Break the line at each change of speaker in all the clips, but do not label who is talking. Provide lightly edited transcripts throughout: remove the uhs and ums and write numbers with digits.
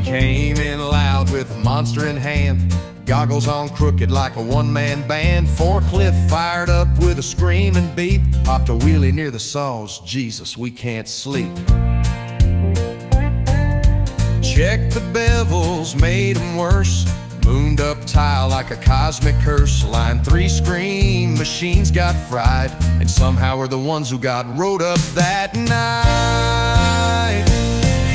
Came in loud with a monster in hand, goggles on crooked like a one-man band. Forklift fired up with a screaming beep, popped a wheelie near the saws. Jesus, we can't sleep. Checked the bevels, made them worse. Mooned up tile like a cosmic curse. Line 3 scream, machines got fried, and somehow we're the ones who got rode up that night.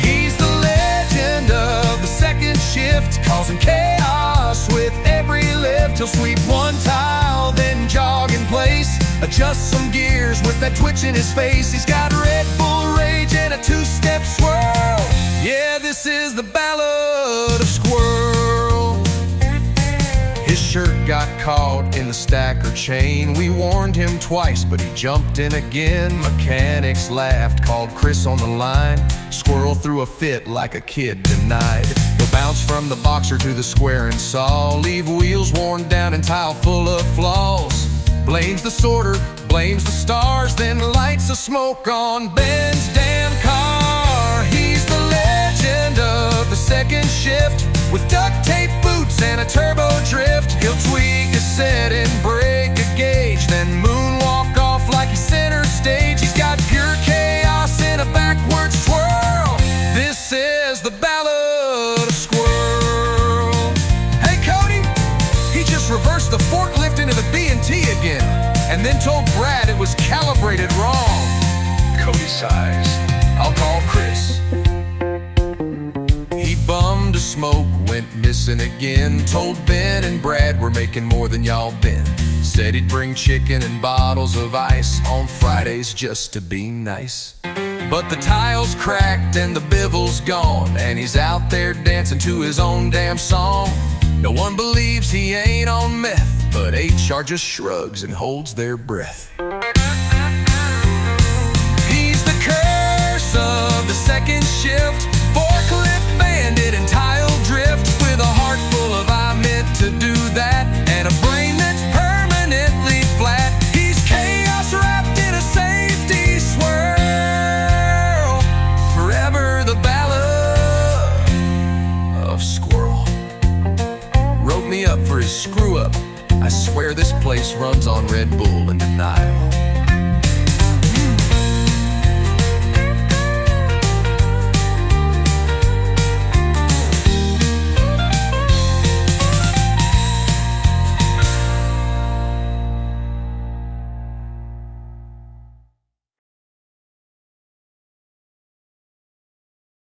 He's the legend of the second shift, causing chaos with every lift. He'll sweep one tile, then jog in place, adjust some gears with that twitch in his face. He's got Red Bull rage and a two-step swirl. Yeah, this is the Ballad of Squirrel. His shirt got caught in the stacker chain. We warned him twice, but he jumped in again. Mechanics laughed, called Chris on the line. Squirrel threw a fit like a kid denied. He'll bounce from the boxer to the square and saw, leave wheels worn down and tile full of flaws. Blames the sorter, blames the stars, then lights a smoke on Ben's damn car. He's the legend of the second shift, with duct tape boots and a turbo drift. He'll tweak a set and break a gauge, then moonwalk off like he's center stage. He's got pure chaos in a backwards twirl. This is the Ballad of Squirrel. Hey Cody, he just reversed the forklift into the B&T again, and then told Brad it was calibrated wrong. Cody sighs, I'll call Chris. He bummed a smoke, went missing again. Told Ben and Brad we're making more than y'all been. Said he'd bring chicken and bottles of ice on Fridays just to be nice. But the tile's cracked and the bevel's gone, and he's out there dancing to his own damn song. No one believes he ain't on meth, but HR just shrugs and holds their breath. He's the curse of the second shift, forklift bandit and tile drift, with a heart full of I meant to do that, and a brain that's permanently flat. He's chaos wrapped in a safety swirl. Forever the Ballad of Squirrel. Wrote me up for his screw up. I swear this place runs on Red Bull and denial.